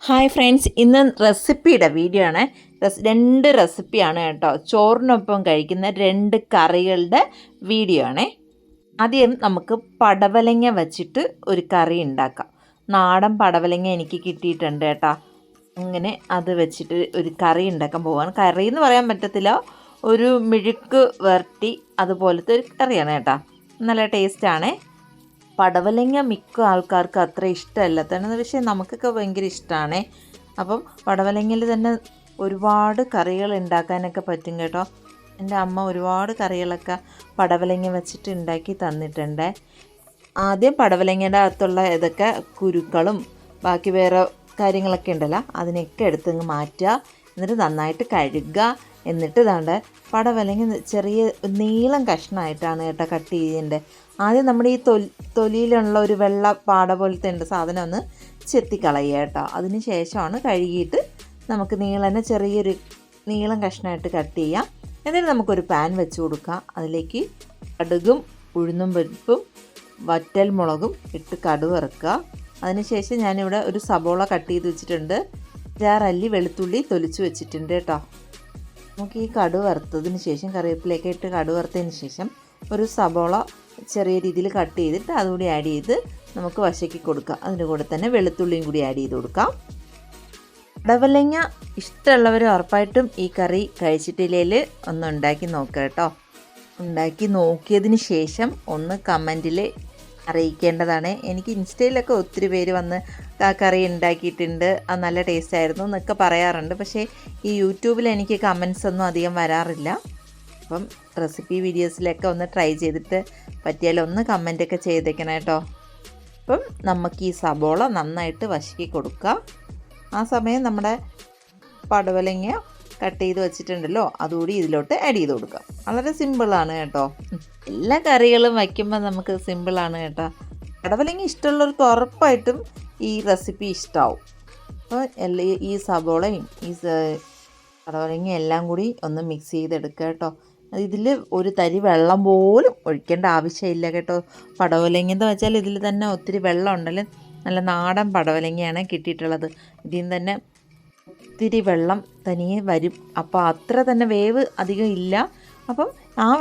Hi friends, ഇന്ന് റെസിപ്പിയുടെ video ആണ്. രണ്ട് റെസിപ്പിയാണ് കേട്ടോ. ചോറിനൊപ്പം കഴിക്കുന്ന രണ്ട് കറികളുടെ വീഡിയോ ആണേ. ആദ്യം നമുക്ക് പടവലങ്ങ വച്ചിട്ട് ഒരു കറി ഉണ്ടാക്കാം. നാടൻ പടവലങ്ങ എനിക്ക് കിട്ടിയിട്ടുണ്ട് കേട്ടോ. അങ്ങനെ അത് വെച്ചിട്ട് ഒരു കറി ഉണ്ടാക്കാൻ പോവുകയാണ്. കറി എന്ന് പറയാൻ പറ്റത്തില്ല, ഒരു മെഴുക്ക് വരട്ടി അതുപോലത്തെ ഒരു കറിയാണ് കേട്ടോ. നല്ല ടേസ്റ്റാണേ. പടവലങ്ങ മിക്ക ആൾക്കാർക്ക് അത്ര ഇഷ്ടമല്ലാത്തതാണ്, പക്ഷേ നമുക്കൊക്കെ ഭയങ്കര ഇഷ്ടമാണ്. അപ്പം പടവലങ്ങയിൽ തന്നെ ഒരുപാട് കറികൾ ഉണ്ടാക്കാനൊക്കെ പറ്റും കേട്ടോ. എൻ്റെ അമ്മ ഒരുപാട് കറികളൊക്കെ പടവലങ്ങ വെച്ചിട്ട് ഉണ്ടാക്കി തന്നിട്ടുണ്ട്. ആദ്യം പടവലങ്ങയുടെ അകത്തുള്ള ഇതൊക്കെ കുരുക്കളും ബാക്കി വേറെ കാര്യങ്ങളൊക്കെ ഉണ്ടല്ലോ, അതിനൊക്കെ എടുത്തങ്ങ് മാറ്റുക. എന്നിട്ട് നന്നായിട്ട് കഴുകുക. എന്നിട്ട് ഇതാണ്ട് പടവലങ്ങ ചെറിയ നീളം കഷ്ണമായിട്ടാണ് കേട്ടോ കട്ട് ചെയ്യേണ്ടത്. ആദ്യം നമ്മുടെ ഈ തൊലിയിലുള്ള ഒരു വെള്ള പാട പോലത്തെ ഉണ്ട് സാധനം ഒന്ന് ചെത്തിക്കളയുക കേട്ടോ. അതിന് ശേഷമാണ് കഴുകിയിട്ട് നമുക്ക് ചെറിയൊരു നീളം കഷ്ണമായിട്ട് കട്ട് ചെയ്യാം. എന്നിട്ട് നമുക്കൊരു പാൻ വെച്ച് കൊടുക്കാം. അതിലേക്ക് കടുകും ഉഴുന്നും പരിപ്പും വറ്റൽ മുളകും ഇട്ട് കടുക് ഇറക്കുക. അതിനുശേഷം ഞാനിവിടെ ഒരു സബോള കട്ട് ചെയ്ത് വെച്ചിട്ടുണ്ട്. 6 അല്ലി വെളുത്തുള്ളി തൊലിച്ച് വെച്ചിട്ടുണ്ട് കേട്ടോ. നമുക്ക് ഈ കടുക് വറുത്തതിന് ശേഷം കറിവേപ്പിലയൊക്കെ ഇട്ട് കടുക് വറുത്തതിന് ശേഷം ഒരു സബോള ചെറിയ രീതിയിൽ കട്ട് ചെയ്തിട്ട് അതുകൂടി ആഡ് ചെയ്ത് നമുക്ക് വശക്കി കൊടുക്കാം. അതിൻ്റെ കൂടെ തന്നെ വെളുത്തുള്ളിയും കൂടി ആഡ് ചെയ്ത് കൊടുക്കാം. പടവലങ്ങ ഇഷ്ടമുള്ളവർ ഉറപ്പായിട്ടും ഈ കറി കഴിച്ചിട്ടില്ലെങ്കിൽ ഒന്ന് ഉണ്ടാക്കി നോക്കുക കേട്ടോ. ഉണ്ടാക്കി നോക്കിയതിന് ശേഷം ഒന്ന് കമൻറ്റിൽ അറിയിക്കേണ്ടതാണ്. എനിക്ക് ഇൻസ്റ്റയിലൊക്കെ ഒത്തിരി പേര് വന്ന് ആ കറി ഉണ്ടാക്കിയിട്ടുണ്ട്, അത് നല്ല ടേസ്റ്റ് ആയിരുന്നു എന്നൊക്കെ പറയാറുണ്ട്. പക്ഷേ ഈ യൂട്യൂബിൽ എനിക്ക് കമൻസ് ഒന്നും അധികം വരാറില്ല. അപ്പം റെസിപ്പി വീഡിയോസിലൊക്കെ ഒന്ന് ട്രൈ ചെയ്തിട്ട് പറ്റിയാൽ ഒന്ന് കമൻറ്റൊക്കെ ചെയ്തേക്കണം കേട്ടോ. അപ്പം നമുക്ക് ഈ സബോള നന്നായിട്ട് വശക്കി കൊടുക്കുക. ആ സമയം നമ്മുടെ പടവലങ്ങ കട്ട് ചെയ്ത് വെച്ചിട്ടുണ്ടല്ലോ, അതുകൂടി ഇതിലോട്ട് ആഡ് ചെയ്ത് കൊടുക്കാം. വളരെ സിമ്പിളാണ് കേട്ടോ. എല്ലാ കറികളും വയ്ക്കുമ്പോൾ നമുക്ക് സിമ്പിളാണ് കേട്ടോ. പടവലങ്ങ ഇഷ്ടമുള്ളവർക്ക് ഉറപ്പായിട്ടും ഈ റെസിപ്പി ഇഷ്ടമാവും. അപ്പോൾ ഈ സബോളയും ഈ പടവലങ്ങ എല്ലാം കൂടി ഒന്ന് മിക്സ് ചെയ്തെടുക്കുക കേട്ടോ. ഇതിൽ ഒരു തരി വെള്ളം പോലും ഒഴിക്കേണ്ട ആവശ്യമില്ല കേട്ടോ. പടവലങ്ങ എന്ന് വെച്ചാൽ ഇതിൽ തന്നെ ഒത്തിരി വെള്ളം ഉണ്ടല്ലോ. നല്ല നാടൻ പടവലങ്ങയാണ് കിട്ടിയിട്ടുള്ളത്. ഇതിൽ നിന്ന് തന്നെ ഒത്തിരി വെള്ളം തനിയെ വരും. അപ്പോൾ അത്ര തന്നെ വേവ് അധികം ഇല്ല. അപ്പം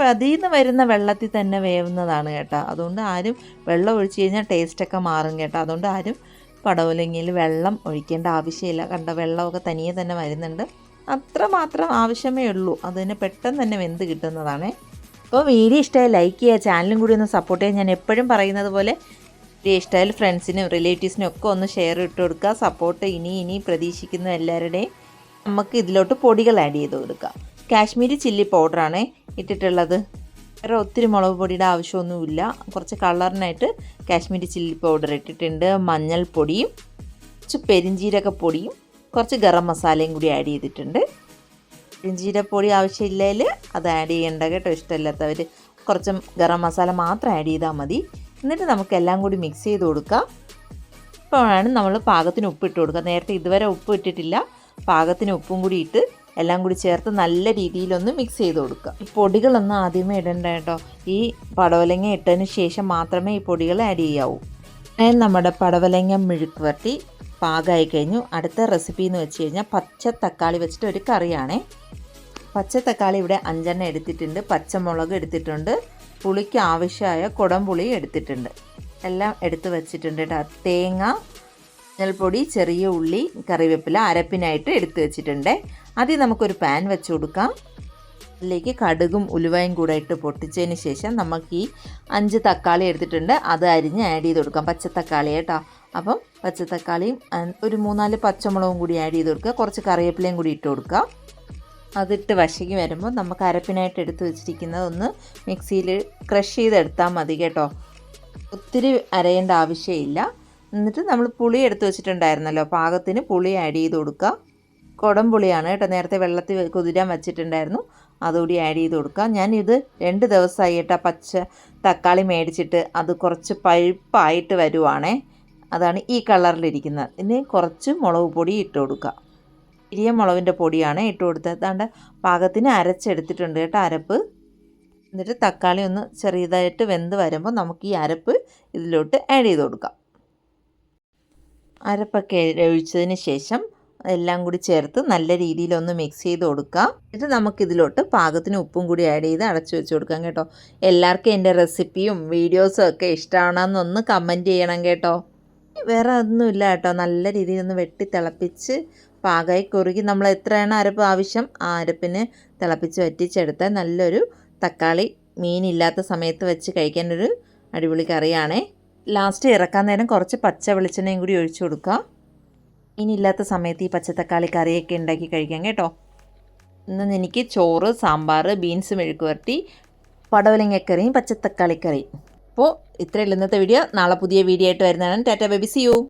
അതിൽ നിന്ന് വരുന്ന വെള്ളത്തിൽ തന്നെ വേവുന്നതാണ് കേട്ടോ. അതുകൊണ്ട് ആരും വെള്ളം ഒഴിച്ച് കഴിഞ്ഞാൽ ടേസ്റ്റൊക്കെ മാറും കേട്ടോ. അതുകൊണ്ട് ആരും പടവലങ്ങയിൽ വെള്ളം ഒഴിക്കേണ്ട ആവശ്യമില്ല. കണ്ട വെള്ളമൊക്കെ തനിയെ തന്നെ വരുന്നുണ്ട്. അത്രമാത്രം ആവശ്യമേ ഉള്ളൂ. അതിന് പെട്ടെന്ന് തന്നെ വെന്ത് കിട്ടുന്നതാണ്. അപ്പോൾ വീഡിയോ ഇഷ്ടമായി ലൈക്ക് ചെയ്യുക, ചാനലും കൂടി ഒന്ന് സപ്പോർട്ട് ചെയ്യുക. ഞാൻ എപ്പോഴും പറയുന്നത് പോലെ വീഡിയോ ഇഷ്ടമായാൽ ഫ്രണ്ട്സിനും റിലേറ്റീവ്സിനും ഒക്കെ ഒന്ന് ഷെയർ ഇട്ട് കൊടുക്കുക. സപ്പോർട്ട് ഇനി പ്രതീക്ഷിക്കുന്ന എല്ലാവരുടെയും. നമുക്ക് ഇതിലോട്ട് പൊടികൾ ആഡ് ചെയ്ത് കൊടുക്കുക. കാശ്മീരി ചില്ലി പൗഡറാണ് ഇട്ടിട്ടുള്ളത്. വേറെ ഒത്തിരി മുളക് പൊടിയുടെ ആവശ്യമൊന്നുമില്ല. കുറച്ച് കളറിനായിട്ട് കാശ്മീരി ചില്ലി പൗഡർ ഇട്ടിട്ടുണ്ട്. മഞ്ഞൾപ്പൊടിയും കുറച്ച് പെരിഞ്ജീരകപ്പൊടിയും കുറച്ച് ഗരം മസാലയും കൂടി ആഡ് ചെയ്തിട്ടുണ്ട്. പെരിഞ്ജീരകപ്പൊടി ആവശ്യമില്ലെങ്കിൽ അത് ആഡ് ചെയ്യേണ്ട കേട്ടോ. ഇഷ്ടമില്ലാത്തവർ കുറച്ച് ഗരം മസാല മാത്രം ആഡ് ചെയ്താൽ മതി. എന്നിട്ട് നമുക്കെല്ലാം കൂടി മിക്സ് ചെയ്ത് കൊടുക്കാം. ഇപ്പോഴാണ് നമ്മൾ പാകത്തിന് ഉപ്പിട്ട് കൊടുക്കുക. നേരത്തെ ഇതുവരെ ഉപ്പ് ഇട്ടിട്ടില്ല. പാകത്തിന് ഉപ്പും കൂടി ഇട്ട് എല്ലാം കൂടി ചേർത്ത് നല്ല രീതിയിലൊന്ന് മിക്സ് ചെയ്ത് കൊടുക്കുക. ഈ പൊടികളൊന്നും ആദ്യമേ ഇടണ്ട കേട്ടോ. ഈ പടവലങ്ങ ഇട്ടതിന് ശേഷം മാത്രമേ ഈ പൊടികൾ ആഡ് ചെയ്യാവൂ. നമ്മുടെ പടവലങ്ങ മെഴുക്ക് വരട്ടി പാകമായി കഴിഞ്ഞു. അടുത്ത റെസിപ്പി എന്ന് വെച്ച് കഴിഞ്ഞാൽ പച്ച തക്കാളി വെച്ചിട്ട് ഒരു കറിയാണേ. പച്ച തക്കാളി ഇവിടെ 5 എടുത്തിട്ടുണ്ട്. പച്ചമുളക് എടുത്തിട്ടുണ്ട്. പുളിക്ക് ആവശ്യമായ കുടംപുളി എടുത്തിട്ടുണ്ട്. എല്ലാം എടുത്ത് വെച്ചിട്ടുണ്ട് കേട്ടോ. തേങ്ങ, മഞ്ഞൾപ്പൊടി, ചെറിയ ഉള്ളി, കറിവേപ്പില അരപ്പിനായിട്ട് എടുത്ത് വെച്ചിട്ടുണ്ട്. ആദ്യം നമുക്കൊരു പാൻ വെച്ച് കൊടുക്കാം. അതിലേക്ക് കടുകും ഉലുവയും കൂടെ ഇട്ട് പൊട്ടിച്ചതിന് ശേഷം നമുക്ക് ഈ 5 തക്കാളി എടുത്തിട്ടുണ്ട്, അത് അരിഞ്ഞ് ആഡ് ചെയ്ത് കൊടുക്കാം. പച്ചത്തക്കാളി കേട്ടോ. അപ്പം പച്ചത്തക്കാളിയും ഒരു 3-4 പച്ചമുളകും കൂടി ആഡ് ചെയ്ത് കൊടുക്കുക. കുറച്ച് കറിവേപ്പിലയും കൂടി ഇട്ട് കൊടുക്കുക. അതിട്ട് വശക്കി വരുമ്പോൾ നമുക്ക് അരപ്പിനായിട്ട് എടുത്ത് വെച്ചിരിക്കുന്നത് ഒന്ന് മിക്സിയിൽ ക്രഷ് ചെയ്തെടുത്താൽ മതി കേട്ടോ. ഒത്തിരി അരയേണ്ട ആവശ്യമില്ല. എന്നിട്ട് നമ്മൾ പുളി എടുത്ത് വെച്ചിട്ടുണ്ടായിരുന്നല്ലോ, പാകത്തിന് പുളി ആഡ് ചെയ്ത് കൊടുക്കുക. കുടംപുളിയാണ് കേട്ടോ. നേരത്തെ വെള്ളത്തിൽ കുതിരാൻ വെച്ചിട്ടുണ്ടായിരുന്നു, അതുകൂടി ആഡ് ചെയ്ത് കൊടുക്കുക. ഞാനിത് 2 ദിവസമായി കേട്ടോ പച്ച തക്കാളി മേടിച്ചിട്ട്. അത് കുറച്ച് പഴുപ്പായിട്ട് വരുവാണേ. അതാണ് ഈ കളറിലിരിക്കുന്നത്. ഇനി കുറച്ച് മുളക് പൊടി ഇട്ട് കൊടുക്കുക. ചെറിയ മുളകിൻ്റെ പൊടിയാണ് ഇട്ട് കൊടുത്തത്. അതാണ്ട് പാകത്തിന് അരച്ചെടുത്തിട്ടുണ്ട് കേട്ടോ അരപ്പ്. എന്നിട്ട് തക്കാളി ഒന്ന് ചെറിയതായിട്ട് വെന്ത് വരുമ്പോൾ നമുക്ക് ഈ അരപ്പ് ഇതിലോട്ട് ആഡ് ചെയ്ത് കൊടുക്കാം. അരപ്പൊക്കെ ഒഴിച്ചതിന് ശേഷം എല്ലാം കൂടി ചേർത്ത് നല്ല രീതിയിലൊന്ന് മിക്സ് ചെയ്ത് കൊടുക്കുക. എന്നിട്ട് നമുക്കിതിലോട്ട് പാകത്തിന് ഉപ്പും കൂടി ആഡ് ചെയ്ത് അടച്ചു വെച്ച് കൊടുക്കാം കേട്ടോ. എല്ലാവർക്കും എൻ്റെ റെസിപ്പിയും വീഡിയോസും ഒക്കെ ഇഷ്ടമാണെന്നൊന്ന് കമൻറ്റ് ചെയ്യണം കേട്ടോ. വേറെ ഒന്നുമില്ല കേട്ടോ, നല്ല രീതിയിൽ ഒന്ന് വെട്ടി തിളപ്പിച്ച് പാകമായി കുറുകി നമ്മൾ എത്രയാണ് അരപ്പ് ആവശ്യം ആ അരപ്പിന് തിളപ്പിച്ച് വറ്റിച്ചെടുത്താൽ നല്ലൊരു തക്കാളി മീനില്ലാത്ത സമയത്ത് വെച്ച് കഴിക്കാനൊരു അടിപൊളി കറിയാണേ. ലാസ്റ്റ് ഇറക്കാൻ നേരം കുറച്ച് പച്ച വെളിച്ചെണ്ണയും കൂടി ഒഴിച്ചു കൊടുക്കുക. മീനില്ലാത്ത സമയത്ത് ഈ പച്ചത്തക്കാളി കറിയൊക്കെ ഉണ്ടാക്കി കഴിക്കാം കേട്ടോ. ഇന്ന് എനിക്ക് ചോറ്, സാമ്പാർ, ബീൻസ് മെഴുക്ക് വരട്ടി, പടവലങ്ങക്കറിയും പച്ചത്തക്കാളിക്കറിയും. അപ്പോൾ ഇത്രയുള്ള ഇന്നത്തെ വീഡിയോ. നാളെ പുതിയ വീഡിയോ ആയിട്ട് വരുന്നതാണ്. Tata baby, see U.